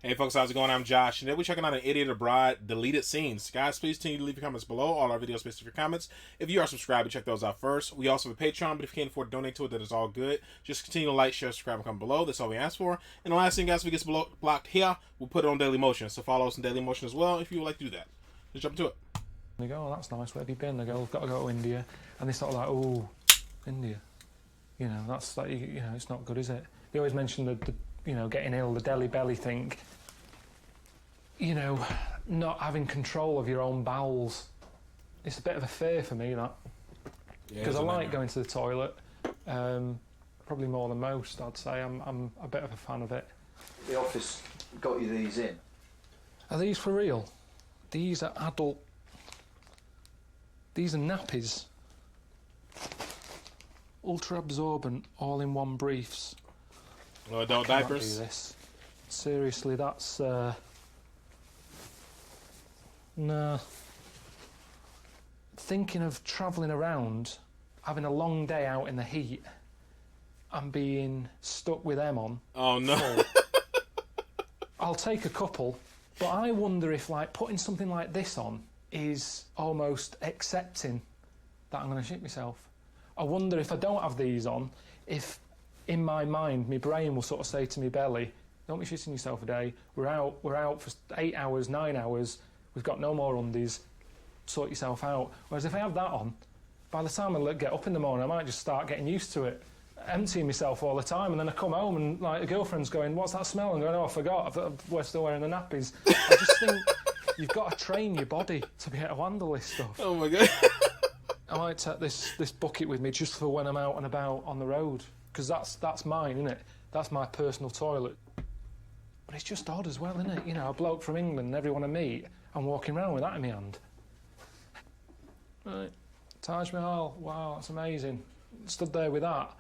Hey folks, how's it going? I'm Josh, and today we're checking out an Idiot Abroad deleted scenes. Guys, please continue to leave your comments below. All our videos based on your comments. If you are subscribed, check those out first. We also have a Patreon, but if you can't afford to donate to it, that is all good. Just continue to like, share, subscribe, and comment below. That's all we ask for. And the last thing, guys, if it gets blocked here, we'll put it on Daily Motion. So follow us on Daily Motion as well if you would like to do that. Let's jump into it. They go, oh, that's nice, where have you been? They go, I've got to go to India. And they sort of like, oh, India. You know, that's like, you know, it's not good, is it? They always mention the you know, getting ill, the Delhi belly thing. You know, not having control of your own bowels. It's a bit of a fear for me, that. Because I like going to the toilet, probably more than most, I'd say. I'm a bit of a fan of it. The office got you these in? Are these for real? These are adult... These are nappies. Ultra absorbent, all-in-one briefs. No adult diapers. Do this. Seriously, that's... No. Thinking of travelling around, having a long day out in the heat, and being stuck with them on. Oh no. I'll take a couple, but I wonder if, like, putting something like this on is almost accepting that I'm going to shit myself. I wonder if I don't have these on, if in my mind, my brain will sort of say to my belly, don't be shitting yourself a day, we're out for 8 hours, 9 hours, we've got no more undies, sort yourself out. Whereas if I have that on, by the time I get up in the morning, I might just start getting used to it, emptying myself all the time, and then I come home and, like, a girlfriend's going, what's that smell? And going, oh, I forgot, we're still wearing the nappies. I just think you've got to train your body to be able to handle this stuff. Oh my god. I might take this bucket with me just for when I'm out and about on the road, because that's mine, isn't it? That's my personal toilet. But it's just odd as well, isn't it? You know, a bloke from England, everyone I meet, I'm walking around with that in my hand. Right, Taj Mahal, wow, that's amazing. Stood there with that.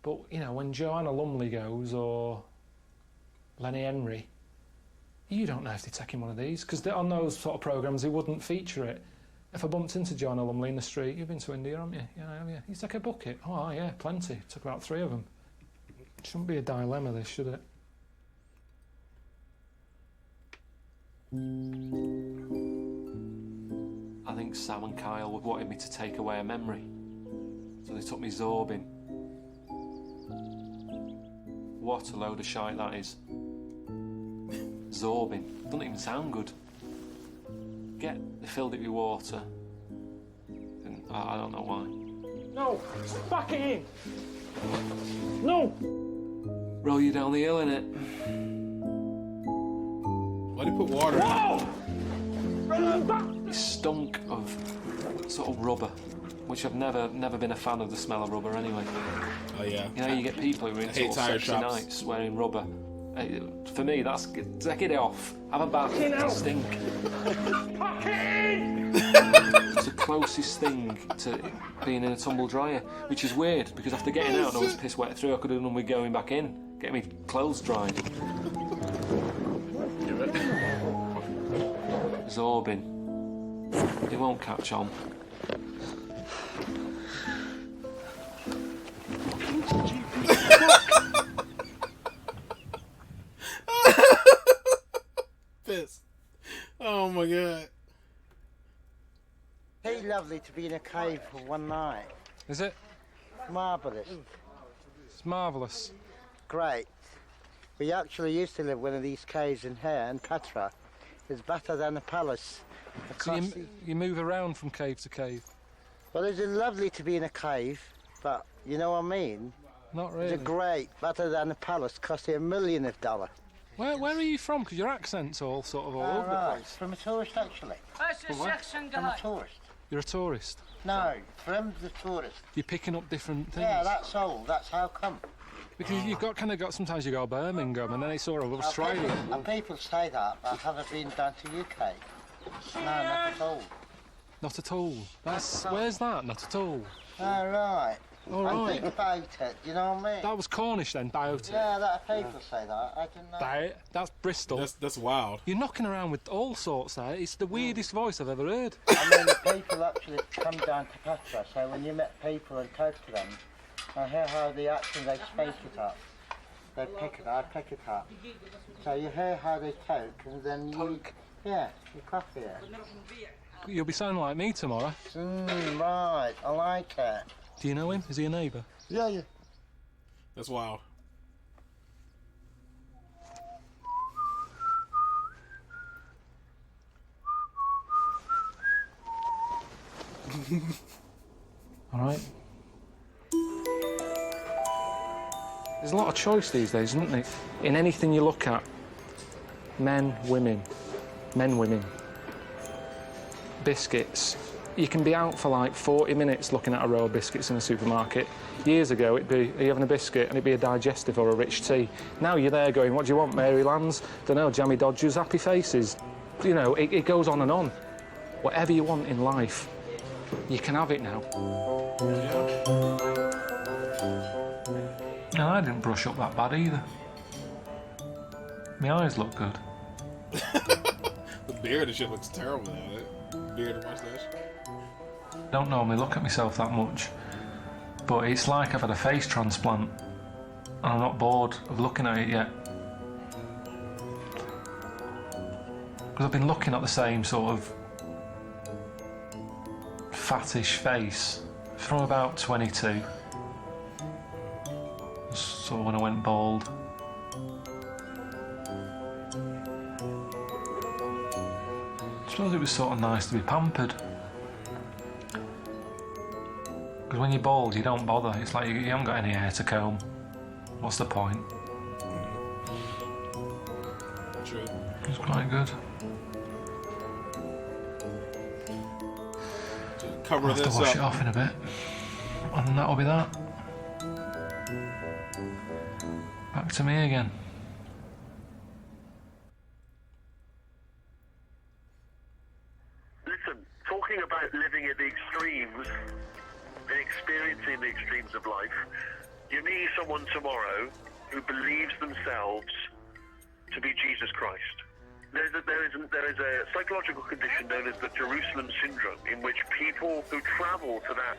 But, you know, when Joanna Lumley goes, or Lenny Henry, you don't know if they're taking one of these, because on those sort of programmes, they wouldn't feature it. If I bumped into Joanna Lumley in the street, you've been to India, haven't you? Yeah, have you? You take a bucket? Oh, yeah, plenty. Took about 3 of them. Shouldn't be a dilemma, this, should it? I think Sam and Kyle wanted me to take away a memory, so they took me Zorbing. What a load of shite that is. Zorbing. Doesn't even sound good. They filled it with water. And I don't know why. No! Back it in! No! Roll you down the hill, innit? Why do you put water in? It stunk of sort of rubber, which I've never been a fan of the smell of rubber anyway. Oh yeah. You know, you get people who are into all sexy nights wearing rubber. For me, that's... Take it off. Have a bath. Stink. It's the closest thing to being in a tumble dryer, which is weird, because after getting out and I was piss wet through, I could have done with going back in, getting my clothes dried. Zorbing. It won't catch on. Piss. Oh my god. Hey, lovely to be in a cave for one night. Is it? Marvellous. It's marvellous. Great. We actually used to live in one of these caves in here in Petra. It's better than a palace. So you move around from cave to cave? Well, it's lovely to be in a cave, but you know what I mean? Not really. It's great, better than a palace, cost you $1 million. Where are you from? Because your accent's all sort of all over the place. From a tourist, actually. From a tourist. You're a tourist? No, from the tourist. You're picking up different things? Yeah, that's all. That's how come. Because you've got sometimes you go to Birmingham and then it's sort of Australia. And people say that, but I haven't been down to UK. No, not at all. Not at all? Where's that? Not at all? All right. All right. And think about it, you know what I mean? That was Cornish then, about it? Yeah, people say that. I didn't know. That's Bristol. That's wild. You're knocking around with all sorts there. It's the weirdest voice I've ever heard. I mean, the people actually come down to Petra, so when you met people and talk to them, I hear how the accent they speak it up. they pick it, I pick it up. So you hear how they poke, and then you... Yeah, you coffee it. You'll be sounding like me tomorrow. Right, I like it. Do you know him? Is he a neighbour? Yeah, yeah. That's wild. All right. There's a lot of choice these days, isn't there? In anything you look at. Men, women. Men, women. Biscuits. You can be out for like 40 minutes looking at a row of biscuits in a supermarket. Years ago, it'd be, are you having a biscuit? And it'd be a digestive or a rich tea. Now you're there going, what do you want, Marylands? Don't know, jammy dodgers, happy faces. You know, it goes on and on. Whatever you want in life, you can have it now. No, I didn't brush up that bad either. My eyes look good. The beard and shit looks terrible now. That beard and mustache. Don't normally look at myself that much, but it's like I've had a face transplant and I'm not bored of looking at it yet. Because I've been looking at the same sort of fattish face from about 22. Sort of when I went bald. I suppose it was sort of nice to be pampered. Because when you're bald, you don't bother. It's like you haven't got any hair to comb. What's the point? True. It's quite good. Cover I'll have this to wash up. it off in a bit. And that'll be that. Back to me again. Listen, talking about living at the extremes and experiencing the extremes of life, you meet someone tomorrow who believes themselves to be Jesus Christ. There is a psychological condition known as the Jerusalem syndrome, in which people who travel to that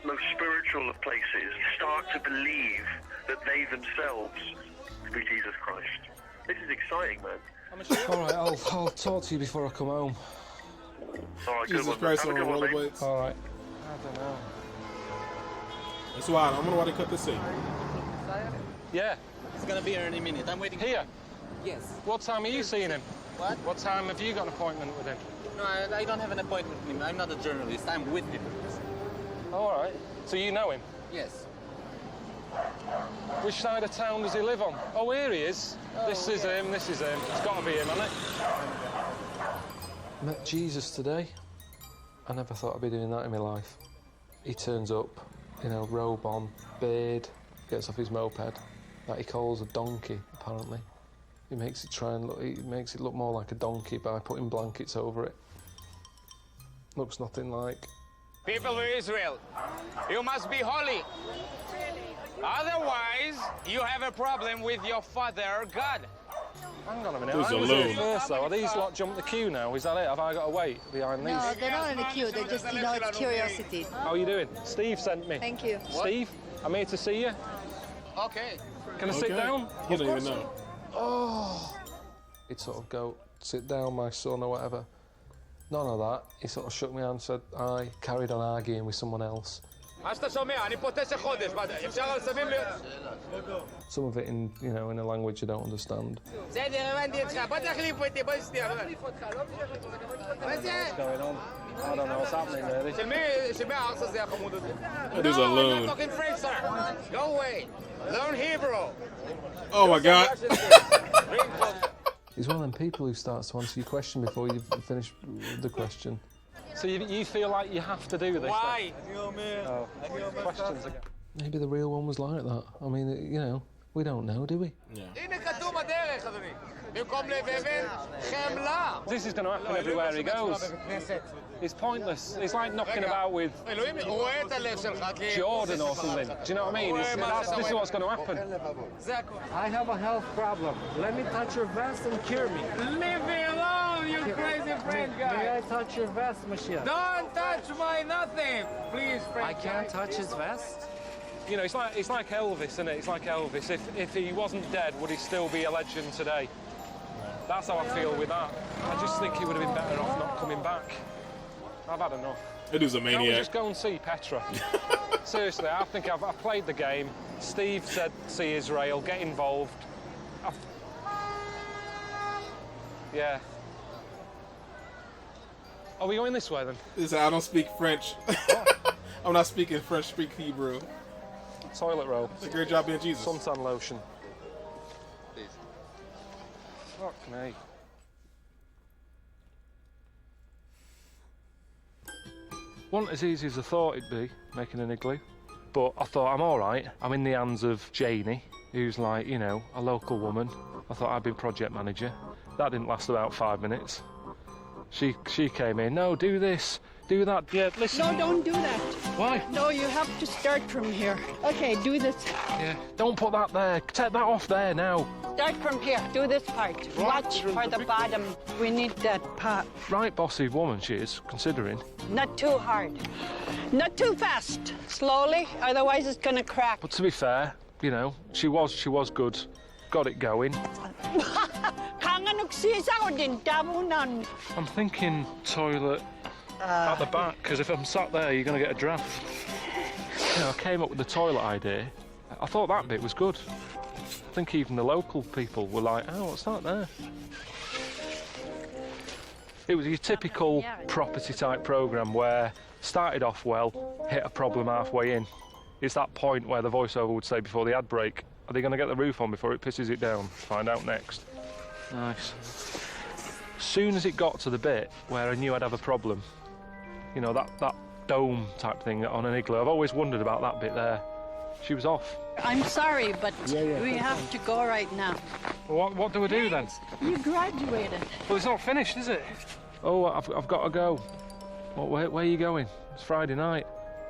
most spiritual of places start to believe that they themselves be Jesus Christ. This is exciting, man. All right, I'll talk to you before I come home. All right, Jesus good one. Christ Have on a good one, mate. rollerblades. All right. I don't know. That's wild. I wonder why they cut this in. Yeah, He's gonna be here any minute. I'm waiting. here. Yes. What time are you seeing him? What? What time have you got an appointment with him? No, I don't have an appointment with him. I'm not a journalist. I'm with him. All right. So you know him? Yes. Which side of town does he live on? Oh, here he is. This is him, this is him. It's got to be him, hasn't it? Met Jesus today. I never thought I'd be doing that in my life. He turns up, you know, robe on, beard, gets off his moped, that he calls a donkey, apparently. He makes it look more like a donkey by putting blankets over it. Looks nothing like. People of Israel, you must be holy. Otherwise, you have a problem with your father, God. Hang on a minute, Who's I was alone? here first though. Are these lot jumped the queue now? Is that it? Have I got to wait behind these? No, they're not in the queue. They're just, you know, it's curiosity. How are you doing? Steve sent me. Thank you. Steve, I'm here to see you. Okay. Can I sit down? He doesn't even know. Oh. He'd sort of go, sit down, my son, or whatever. None of that. He sort of shook me hand and said, I carried on arguing with someone else. Some of it in, you know, in a language I don't understand. What's going on? I don't know what's happening really. That dude's a loon. Fucking French, sir. Go away. Learn Hebrew. Oh my God. He's one of them people who starts to answer your question before you finish the question. So you feel like you have to do this? Why? Oh, questions again. Maybe the real one was like that. I mean, you know, we don't know, do we? Yeah. This is going to happen everywhere he goes. It's pointless. It's like knocking about with Jordan or something. Do you know what I mean? This is what's going to happen. I have a health problem. Let me touch your vest and cure me. Leave me alone, you crazy French May guy. I touch your vest, Mashiach? Don't touch my nothing. Please, French I can't guy. touch his vest? You know, it's like Elvis, isn't it? It's like Elvis. If he wasn't dead, would he still be a legend today? That's how I feel with that. I just think he would have been better off not coming back. I've had enough. It is a maniac. Can't we just go and see Petra? Seriously, I think I've played the game. Steve said, see Israel, get involved. Yeah. Are we going this way then? I don't speak French. I'm not speaking French, speak Hebrew. Toilet roll. It's a great job being Jesus. Suntan lotion. Please. Fuck me. Wasn't as easy as I thought it'd be, making an igloo. But I thought, I'm all right. I'm in the hands of Janie, who's like, you know, a local woman. I thought I'd been project manager. That didn't last about 5 minutes. She came in, no, do this, do that. Yeah, listen. No, don't do that. Why? No, you have to start from here. Okay, do this. Yeah, don't put that there. Take that off there now. Start from here. Do this part. Watch for the bottom. We need that part. Right bossy woman she is, considering. Not too hard. Not too fast. Slowly, otherwise it's gonna crack. But to be fair, you know, she was good. Got it going. I'm thinking toilet at the back, because if I'm sat there, you're going to get a draft. You know, I came up with the toilet idea. I thought that bit was good. I think even the local people were like, oh, what's that there? It was your typical property type programme where started off well, hit a problem halfway in. It's that point where the voiceover would say before the ad break, are they going to get the roof on before it pisses it down? Find out next. Nice. Soon as it got to the bit where I knew I'd have a problem, you know, that dome type thing on an igloo, I've always wondered about that bit there. She was off. I'm sorry, but we have to go right now. Well, what do we do then? You graduated. Well, it's not finished, is it? Oh, I've got to go. Well, where are you going? It's Friday night.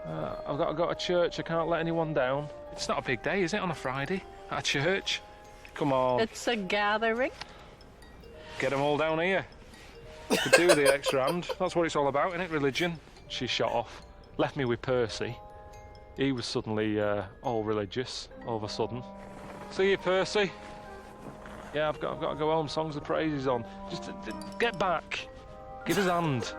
I've got to go to church. I can't let anyone down. It's not a big day, is it, on a Friday? At church? Come on. It's a gathering. Get them all down here. Could do with the extra hand. That's what it's all about, isn't it? Religion. She shot off. Left me with Percy. He was suddenly all religious, all of a sudden. See you, Percy. Yeah, I've got to go home. Songs of Praise is on. Just get back. Give us a hand.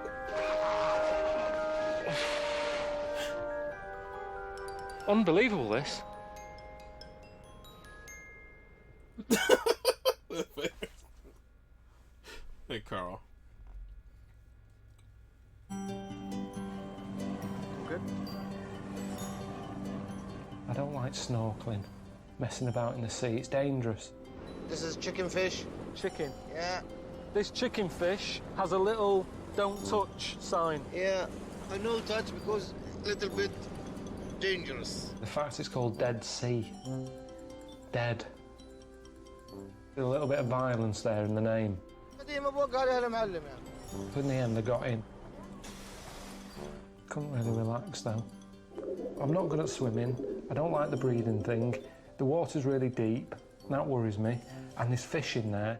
Unbelievable, this. Hey, Carl. Good. I don't like snorkeling, messing about in the sea. It's dangerous. This is chicken fish. Chicken. Yeah, This chicken fish has a little "don't touch" sign. yeah. I know touch because a little bit dangerous. The fact it's called Dead Sea. Dead. There's a little bit of violence there in the name. But in the end, I got in. Couldn't really relax though. I'm not good at swimming. I don't like the breathing thing. The water's really deep. That worries me. And there's fish in there.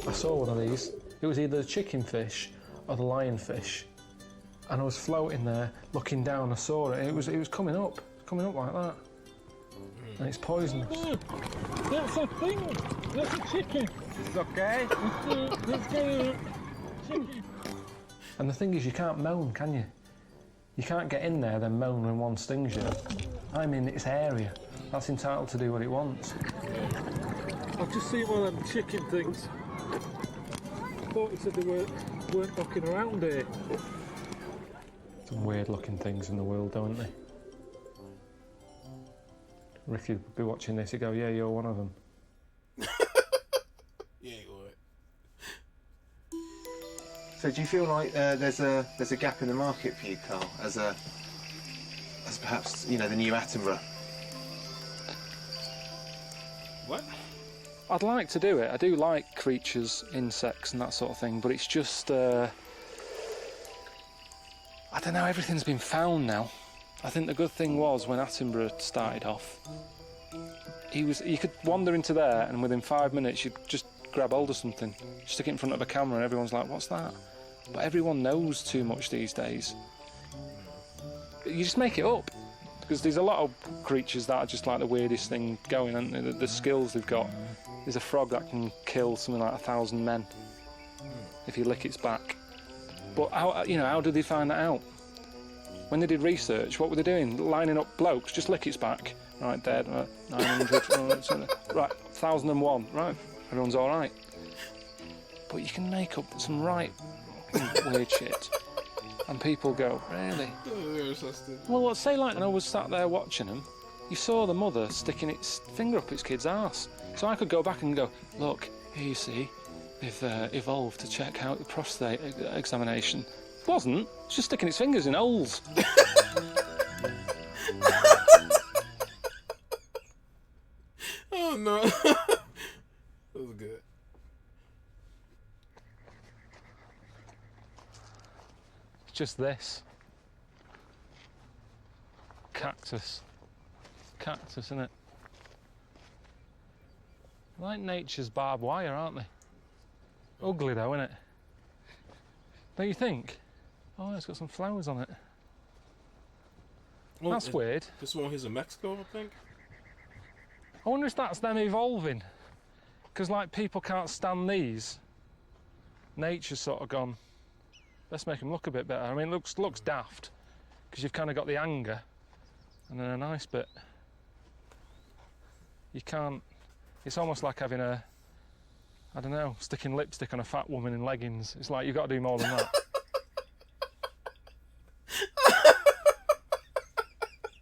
I saw one of these. It was either the chicken fish or the lionfish. And I was floating there, looking down. I saw it. It was coming up like that. And it's poisonous. That's a thing. That's a chicken. It's okay. And the thing is, you can't moan, can you? You can't get in there then moan when one stings you. I'm in its area. That's entitled to do what it wants. I've just seen one of them chicken things. I thought you said they weren't knocking around here. Some weird-looking things in the world, don't they? Ricky would be watching this, he'd go, yeah, you're one of them. Yeah, you would. So do you feel like there's a gap in the market for you, Carl, as perhaps, you know, the new Attenborough? What? I'd like to do it. I do like creatures, insects and that sort of thing, but it's just, I don't know, everything's been found now. I think the good thing was when Attenborough started off, you could wander into there and within 5 minutes you'd just grab hold of something, stick it in front of a camera and everyone's like, what's that? But everyone knows too much these days. You just make it up. because there's a lot of creatures that are just like the weirdest thing going, and the skills they've got. There's a frog that can kill something like 1,000 men if you lick its back. But how did they find that out? When they did research, what were they doing? Lining up blokes, just lick its back. Right, dead. 900. Right, 1,001. Right, everyone's all right. But you can make up some right weird shit. And people go, really? Well, say like I was sat there watching them, you saw the mother sticking its finger up its kid's arse. So I could go back and go, look, here you see, they've evolved to check out the prostate examination. It wasn't, it's just sticking its fingers in holes. Oh no. That was good. It's just this. Cactus. Cactus, isn't it? Like nature's barbed wire, aren't they? Ugly though, isn't it? Don't you think? Oh, it's got some flowers on it. Well, that's weird. This one here's in Mexico, I think. I wonder if that's them evolving. Because, like, people can't stand these. Nature's sort of gone, let's make them look a bit better. I mean, it looks daft, because you've kind of got the anger, and then a nice bit. You can't... It's almost like having a... I don't know, sticking lipstick on a fat woman in leggings. It's like, you've got to do more than that.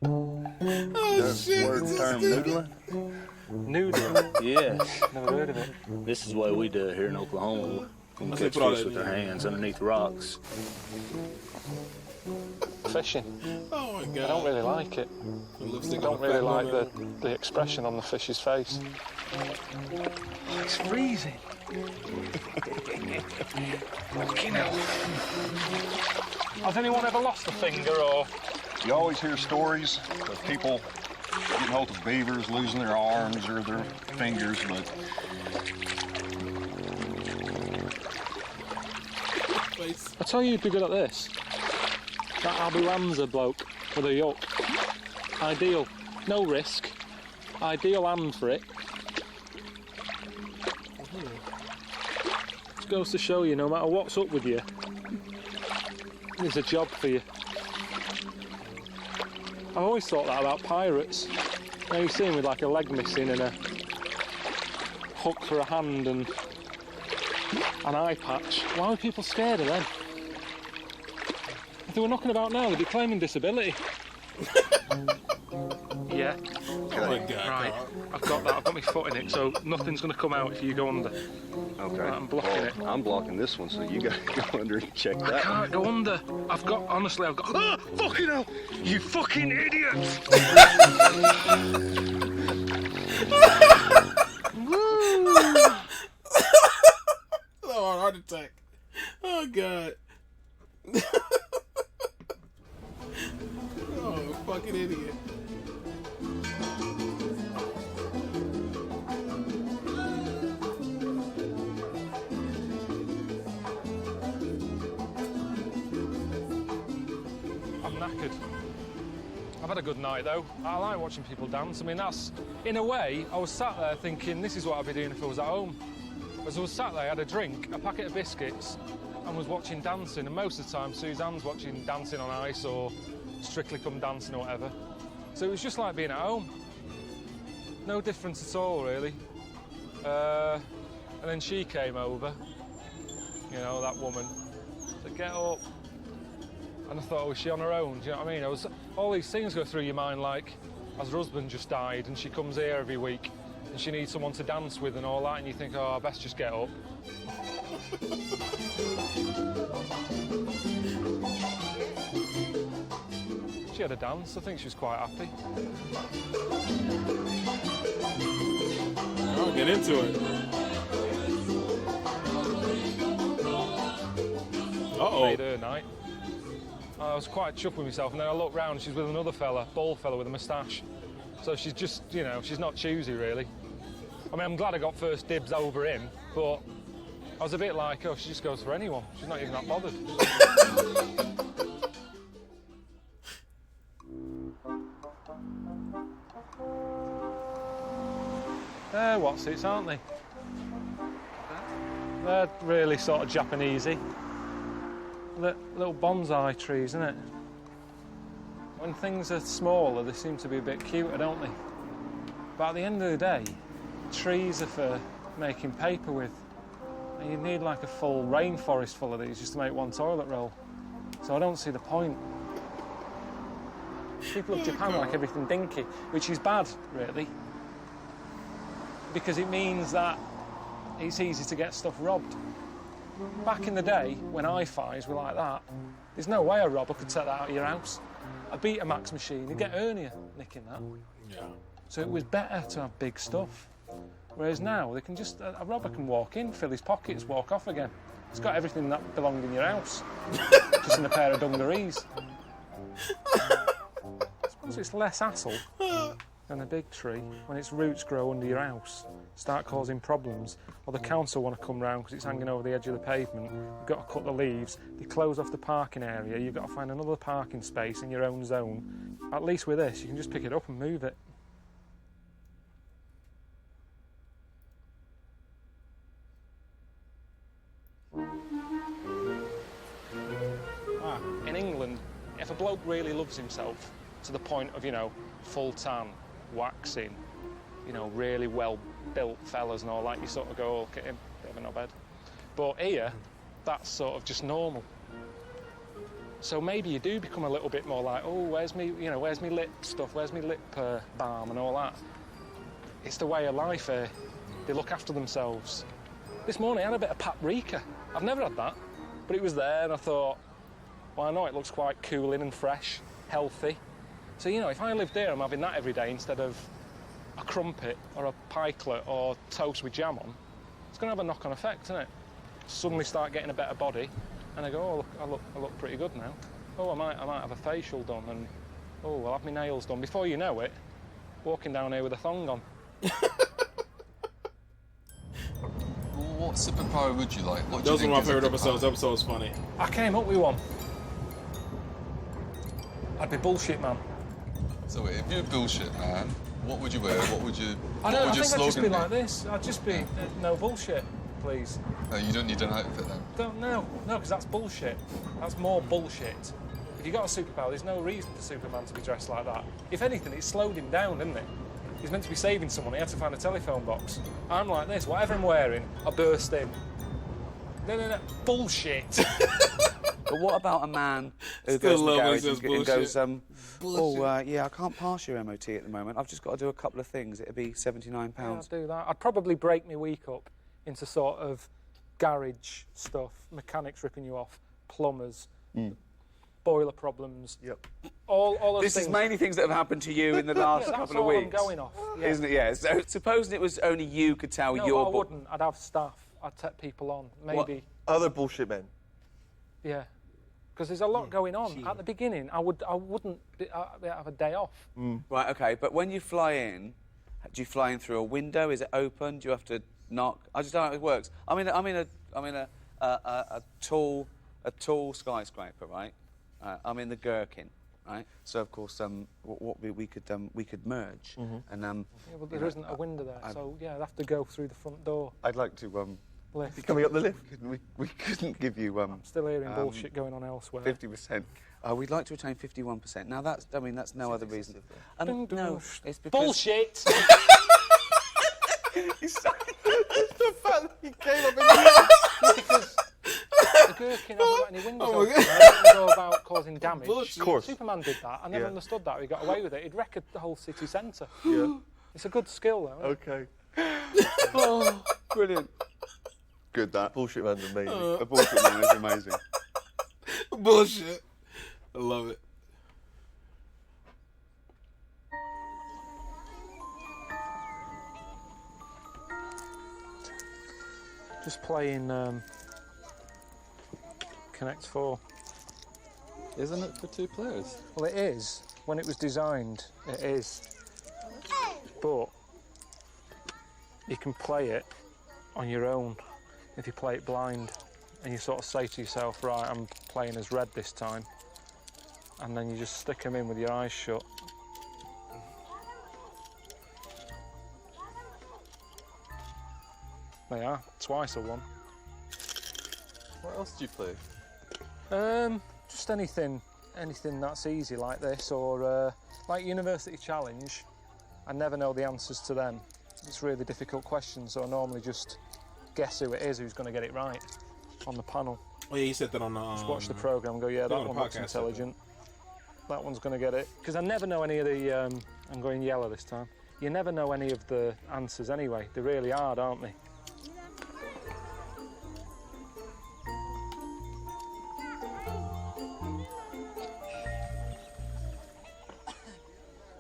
Oh shit! Word term noodling? Noodling? Yeah. Never heard of it. This is the way we do it here in Oklahoma. We catch put all fish that with our in. hands underneath rocks. Fishing. Oh my god! I don't really like it. I don't really like the expression on the fish's face. Oh, it's freezing. Fucking hell. Has anyone ever lost a finger or? You always hear stories of people getting hold of beavers, losing their arms or their fingers, but I tell you, you'd be good at this. That Abu Ramza bloke with a yoke. Ideal. No risk. Ideal hand for it. Just goes to show you, no matter what's up with you, there's a job for you. I've always thought that about pirates. Now you see them with like a leg missing and a hook for a hand and an eye patch. Why are people scared of them? If they were knocking about now, they'd be claiming disability. Yeah. Oh my god! Right, I've got that. I've got my foot in it, so nothing's going to come out if you go under. okay. Right, I'm blocking it. I'm blocking this one, so you got to go under and check that. I can't go under. I've got. Ah, fucking hell! You fucking idiots! Oh, heart attack! Oh god! Oh, fucking idiot! I'm knackered. I've had a good night though. I like watching people dance. I mean, that's, in a way, I was sat there thinking this is what I'd be doing if I was at home. As I was sat there, I had a drink, a packet of biscuits, and was watching dancing. And most of the time, Suzanne's watching Dancing on Ice or Strictly Come Dancing or whatever. So it was just like being at home. No difference at all, really. And then she came over, you know, that woman, said, get up. And I thought, oh, is she on her own? Do you know what I mean? All these things go through your mind, like, as her husband just died and she comes here every week and she needs someone to dance with and all that, and you think, oh, I best just get up. She had a dance. I think she was quite happy. I'll get into it. Uh-oh. Made her night. I was quite chuffed with myself, and then I looked round, she's with another fella, bald fella with a moustache. So she's just, you know, she's not choosy, really. I mean, I'm glad I got first dibs over him, but I was a bit like, oh, she just goes for anyone. She's not even that bothered. possets, aren't they? They're really sort of Japanesey. Little bonsai trees, isn't it? When things are smaller, they seem to be a bit cuter, don't they? But at the end of the day, trees are for making paper with. And you'd need like a full rainforest full of these just to make one toilet roll. So I don't see the point. People of Japan like everything dinky, which is bad, really. Because it means that it's easy to get stuff robbed. Back in the day, when hi-fis were like that, there's no way a robber could take that out of your house. A Betamax machine, you'd get hernia nicking that. Yeah. So it was better to have big stuff. Whereas now, they can just, a robber can walk in, fill his pockets, walk off again. It's got everything that belonged in your house, just in a pair of dungarees. I suppose it's less hassle than a big tree when its roots grow under your house, start causing problems, or the council want to come round because it's hanging over the edge of the pavement. You've got to cut the leaves, they close off the parking area, you've got to find another parking space in your own zone. At least with this, you can just pick it up and move it. In England, if a bloke really loves himself to the point of, you know, full tan, waxing, you know, really well-built fellas and all that, you sort of go, oh, look at him, bit of a knobhead. But here, that's sort of just normal. So maybe you do become a little bit more like, oh, where's me lip stuff, where's me lip balm and all that. It's the way of life here. They look after themselves. This morning I had a bit of paprika. I've never had that, but it was there and I thought, well, I know it looks quite cooling and fresh, healthy. So, you know, if I lived there, I'm having that every day instead of a crumpet or a pikelet or toast with jam on. It's going to have a knock-on effect, isn't it? Suddenly start getting a better body, and I go, oh, I look pretty good now. Oh, I might have a facial done, and oh, I'll have my nails done. Before you know it, walking down here with a thong on. What superpower would you like? What Those are my favorite episodes. That episode was funny. I came up with one. I'd be bullshit man. So wait, if you're bullshit man, what would you wear? What would you? I think I'd just be be like this. I'd just be no bullshit, please. You don't need an outfit then. No, because that's bullshit. That's more bullshit. If you got a superpower, there's no reason for Superman to be dressed like that. If anything, it slowed him down, didn't it? He's meant to be saving someone. He had to find a telephone box. I'm like this. Whatever I'm wearing, I burst in. No. Bullshit. But what about a man who Still goes to the love garage when he and says goes, bullshit. yeah, I can't pass your MOT at the moment. I've just got to do a couple of things. It'd be £79. Yeah, I'd do that. I'd probably break my week up into sort of garage stuff, mechanics ripping you off, plumbers, boiler problems. Yep. All those This things. is mainly things that have happened to you in the last couple of weeks. That's all I'm going off. Yeah. Isn't it? Yeah. So supposing it was only you could tell No, your... I wouldn't. I'd have staff. I'd take people on. Maybe. What? Other bullshit men? Yeah. Because there's a lot going on. At the beginning, I wouldn't have a day off. Right, OK, but when you fly in, do you fly in through a window? Is it open? Do you have to knock? I just don't know how it works. I'm in a tall skyscraper, right? I'm in the gherkin, right? So of course, we could merge, and Yeah, but there isn't a window there, so yeah, I'd have to go through the front door. I'd like to Lift. coming up the lift. We couldn't give you I'm still hearing bullshit going on elsewhere. 50%. We'd like to retain 51%. Now that's no other reason. No, it's because Bullshit. It's the fact that he came up in Because the gherkin hasn't got any windows open. It doesn't go about causing damage. Of course. Superman did that. I never Yeah. understood that. He got away with it. He'd wreck the whole city centre. Yeah. It's a good skill, though. Isn't it? Okay. oh, brilliant. Good, that. Bullshit man's amazing. A bullshit man is amazing. Bullshit. I love it. Just playing Connect 4. Isn't it for 2 players? Well, it is. When it was designed, it is. But you can play it on your own if you play it blind, and you sort of say to yourself, right, I'm playing as red this time, and then you just stick them in with your eyes shut. They are. Twice I won. What else did you play? Just anything that's easy like this, or like University Challenge. I never know the answers to them. It's really difficult questions, so I normally just guess who it is who's going to get it right on the panel. Oh yeah, you said that on the... Just watch the programme and go, yeah, that one looks intelligent. That one's going to get it. Because I never know any of the... I'm going yellow this time. You never know any of the answers anyway. They're really hard, aren't they?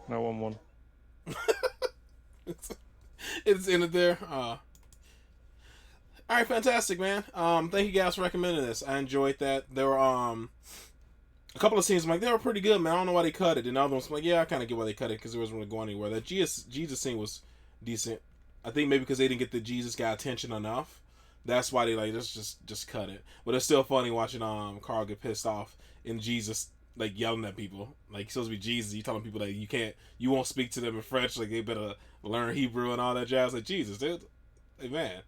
No one won. It's in it there. All right, fantastic, man. Thank you guys for recommending this. I enjoyed that. There were a couple of scenes I'm like, they were pretty good, man. I don't know why they cut it. And the other ones I'm like, yeah, I kind of get why they cut it because it wasn't really going anywhere. That Jesus scene was decent. I think maybe because they didn't get the Jesus guy attention enough. That's why they like just cut it. But it's still funny watching Carl get pissed off and Jesus like yelling at people. Like he's supposed to be Jesus. He's telling people that you won't speak to them in French. Like they better learn Hebrew and all that jazz. Like Jesus, dude, like man,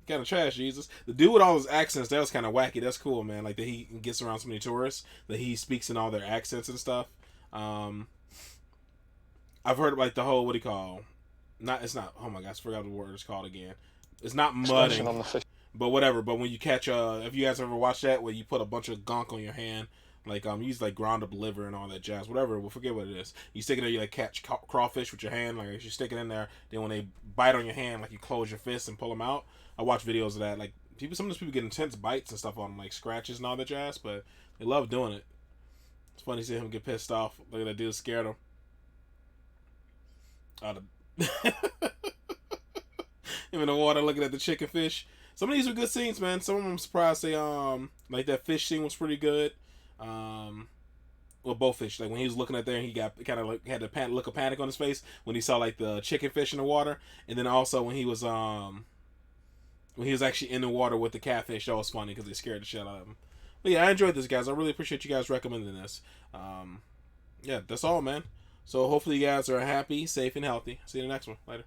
kind of trash Jesus. The dude with all his accents, that was kind of wacky. That's cool, man. Like that he gets around so many tourists that he speaks in all their accents and stuff. I've heard like the whole it's not. Oh my gosh, I forgot the word it's called again. It's not mudding, on the fish. but whatever. But when you catch if you guys ever watched that, where you put a bunch of gunk on your hand. Like you use like ground up liver and all that jazz, whatever. We'll forget what it is. You stick it there, you like catch crawfish with your hand. Like you stick it in there, then when they bite on your hand, like you close your fist and pull them out. I watch videos of that. Like sometimes people get intense bites and stuff on them, like scratches and all that jazz. But they love doing it. It's funny to see him get pissed off. Look at that dude, scared him. Him in the water looking at the chicken fish. Some of these are good scenes, man. Some of them I'm surprised they like that fish scene was pretty good. Well, both fish. Like when he was looking at there, and he got kind of like had the look of panic on his face when he saw like the chicken fish in the water, and then also when he was actually in the water with the catfish. That was funny because they scared the shit out of him. But yeah, I enjoyed this, guys. I really appreciate you guys recommending this. Yeah, that's all, man. So hopefully you guys are happy, safe, and healthy. See you in the next one. Later.